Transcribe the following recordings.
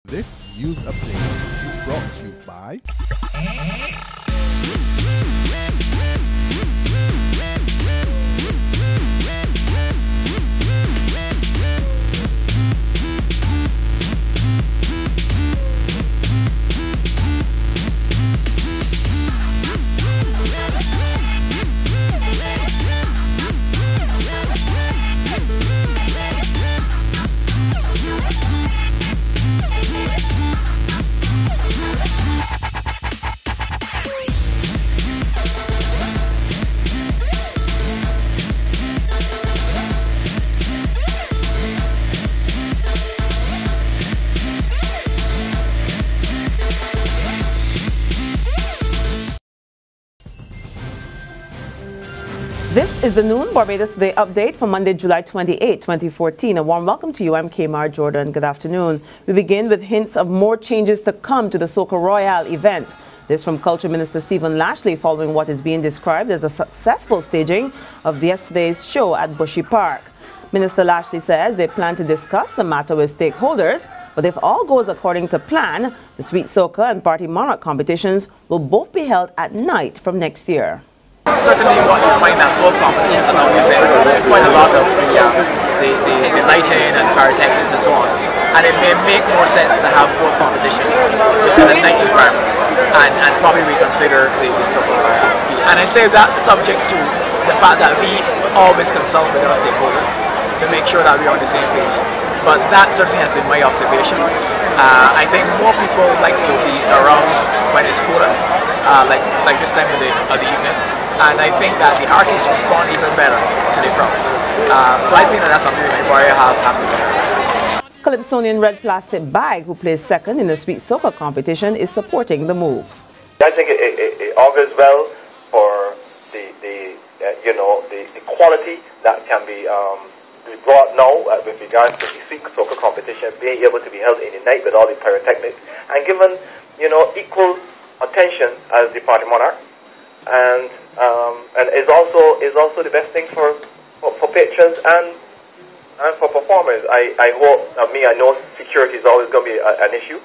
This news update is brought to you by This is the Noon Barbados Today update for Monday, July 28, 2014. A warm welcome to you. I'm Kmar Jordan. Good afternoon. We begin with hints of more changes to come to the Soca Royale event. This from Culture Minister Stephen Lashley following what is being described as a successful staging of yesterday's show at Bushy Park. Minister Lashley says they plan to discuss the matter with stakeholders, but if all goes according to plan, the Sweet Soca and Party Monarch competitions will both be held at night from next year. Certainly what you find at both competitions are now using quite a lot of the lighting and pyrotechnics and so on. And it may make more sense to have both competitions within a night environment and probably reconfigure the Soca Royale. And I say that's subject to the fact that we always consult with our stakeholders to make sure that we're on the same page. But that certainly has been my observation. I think more people like to be around when it's cooler, like this time of the evening. And I think that the artists respond even better to the crowds. So I think that that's something that we have to learn. Calypsonian Red Plastic Bag, who placed second in the Sweet Soca competition, is supporting the move. I think it augurs well for the quality that can be brought now with regards to the Sweet Soca competition being able to be held in the night with all the pyrotechnics and given equal attention as the Party Monarch. And is also the best thing for patrons and for performers. I hope. I know security is always going to be an issue,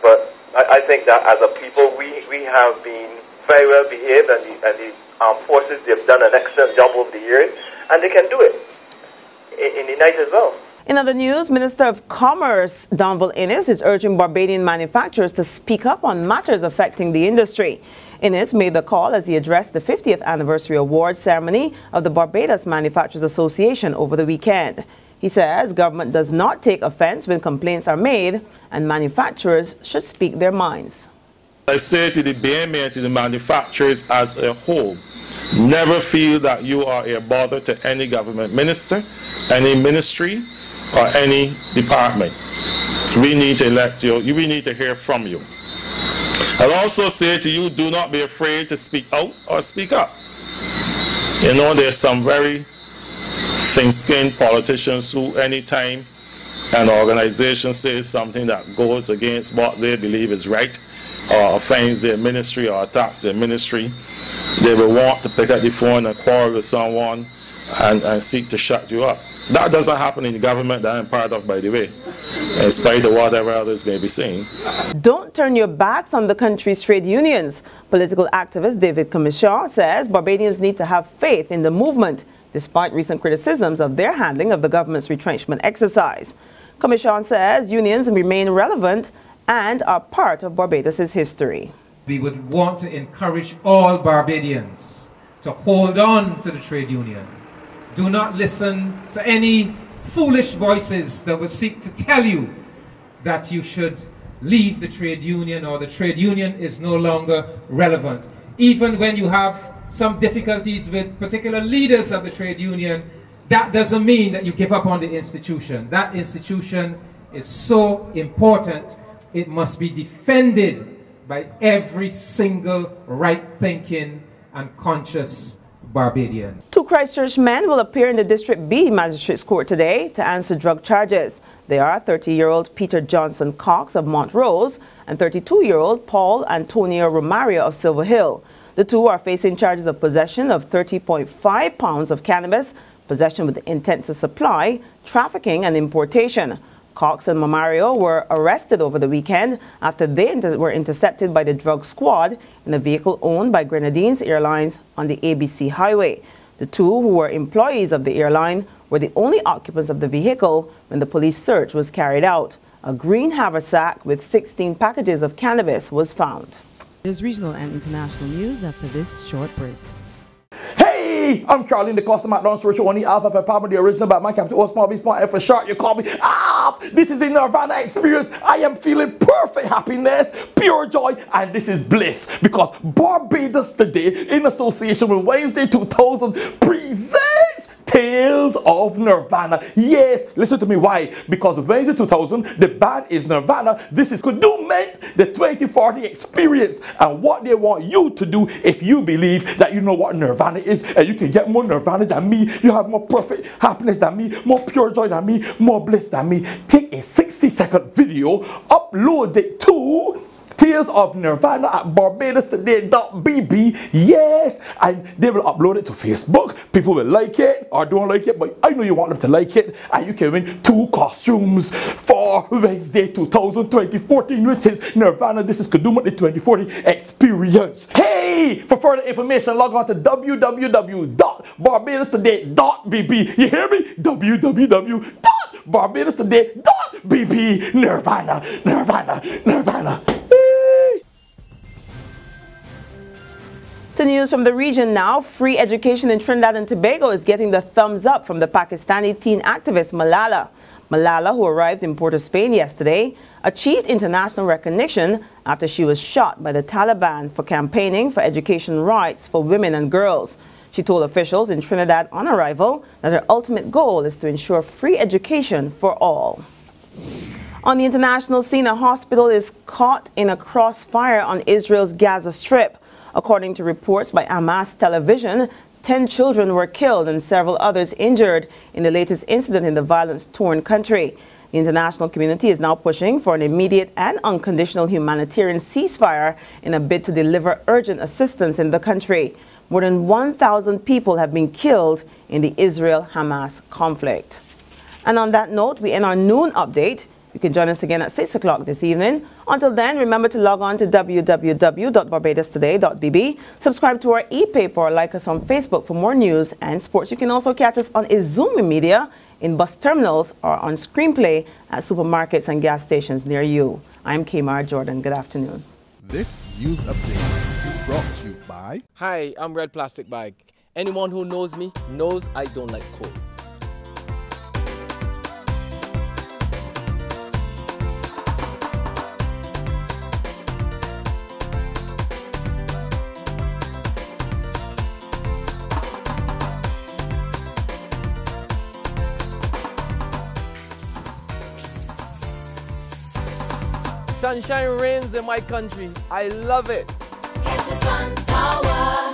but I think that as a people we have been very well behaved, and the armed forces, they've done an excellent job over the years, and they can do it in the night as well. In other news, Minister of Commerce Donville Innes is urging Barbadian manufacturers to speak up on matters affecting the industry. Innes made the call as he addressed the 50th anniversary award ceremony of the Barbados Manufacturers Association over the weekend. He says government does not take offense when complaints are made and manufacturers should speak their minds. I say to the BMA and to the manufacturers as a whole, never feel that you are a bother to any government minister, any ministry, or any department. We need to elect you. We need to hear from you. I'll also say to you, do not be afraid to speak out or speak up. You know, there's some very thin-skinned politicians who anytime an organization says something that goes against what they believe is right or offends their ministry or attacks their ministry, they will want to pick up the phone and quarrel with someone and seek to shut you up. That doesn't happen in the government that I'm part of, by the way, in spite of whatever others may be saying. Don't turn your backs on the country's trade unions. Political activist David Comissiong says Barbadians need to have faith in the movement, despite recent criticisms of their handling of the government's retrenchment exercise. Comissiong says unions remain relevant and are part of Barbados' history. We would want to encourage all Barbadians to hold on to the trade union. Do not listen to any foolish voices that will seek to tell you that you should leave the trade union or the trade union is no longer relevant. Even when you have some difficulties with particular leaders of the trade union, that doesn't mean that you give up on the institution. That institution is so important, it must be defended by every single right-thinking and conscious Barbadian. Two Christchurch men will appear in the District B Magistrates Court today to answer drug charges. They are 30-year-old Peter Johnson Cox of Montrose and 32-year-old Paul Antonio Romario of Silver Hill. The two are facing charges of possession of 30.5 pounds of cannabis, possession with the intent to supply, trafficking and importation. Cox and Mamario were arrested over the weekend after they were intercepted by the drug squad in a vehicle owned by Grenadines Airlines on the ABC highway. The two, who were employees of the airline, were the only occupants of the vehicle when the police search was carried out. A green haversack with 16 packages of cannabis was found. There's regional and international news after this short break. Hey, I'm Charlie, the customer at Don Search on the Alpha for Pablo, the original Batman, Captain O, small B, small F for short, you call me. This is the Nirvana experience. I am feeling perfect happiness, pure joy, and this is bliss. Because Barbados today, in association with Wednesday 2000, presents Tales of Nirvana. Yes, listen to me, why? Because Wednesday 2000, the band is Nirvana. This is Kudumment, the 2040 experience. And what they want you to do, if you believe that you know what Nirvana is, and you can get more Nirvana than me, you have more perfect happiness than me, more pure joy than me, more bliss than me, take a 60-second video, upload it to Tales of Nirvana at BarbadosToday.bb. Yes, and they will upload it to Facebook. People will like it or don't like it, but I know you want them to like it, and you can win 2 costumes for Wednesday 2014, which is Nirvana. This is Kaduma, the 2040 experience. Hey, for further information, log on to www.barbadostoday.bb. You hear me? www.barbadostoday.bb. Nirvana, Nirvana, Nirvana. To news from the region now, free education in Trinidad and Tobago is getting the thumbs up from the Pakistani teen activist Malala. Malala, who arrived in Port of Spain yesterday, achieved international recognition after she was shot by the Taliban for campaigning for education rights for women and girls. She told officials in Trinidad on arrival that her ultimate goal is to ensure free education for all. On the international scene, a hospital is caught in a crossfire on Israel's Gaza Strip. According to reports by Hamas television, 10 children were killed and several others injured in the latest incident in the violence-torn country. The international community is now pushing for an immediate and unconditional humanitarian ceasefire in a bid to deliver urgent assistance in the country. More than 1,000 people have been killed in the Israel-Hamas conflict. And on that note, we end our noon update. You can join us again at 6 o'clock this evening. Until then, remember to log on to www.barbadostoday.bb, subscribe to our e-paper, or like us on Facebook for more news and sports. You can also catch us on Izumi Media, in bus terminals, or on Screenplay at supermarkets and gas stations near you. I'm Kamar Jordan. Good afternoon. This news update is brought to you by... Hi, I'm Red Plastic Bag. Anyone who knows me knows I don't like cold. Sunshine reigns in my country. I love it. Sun power.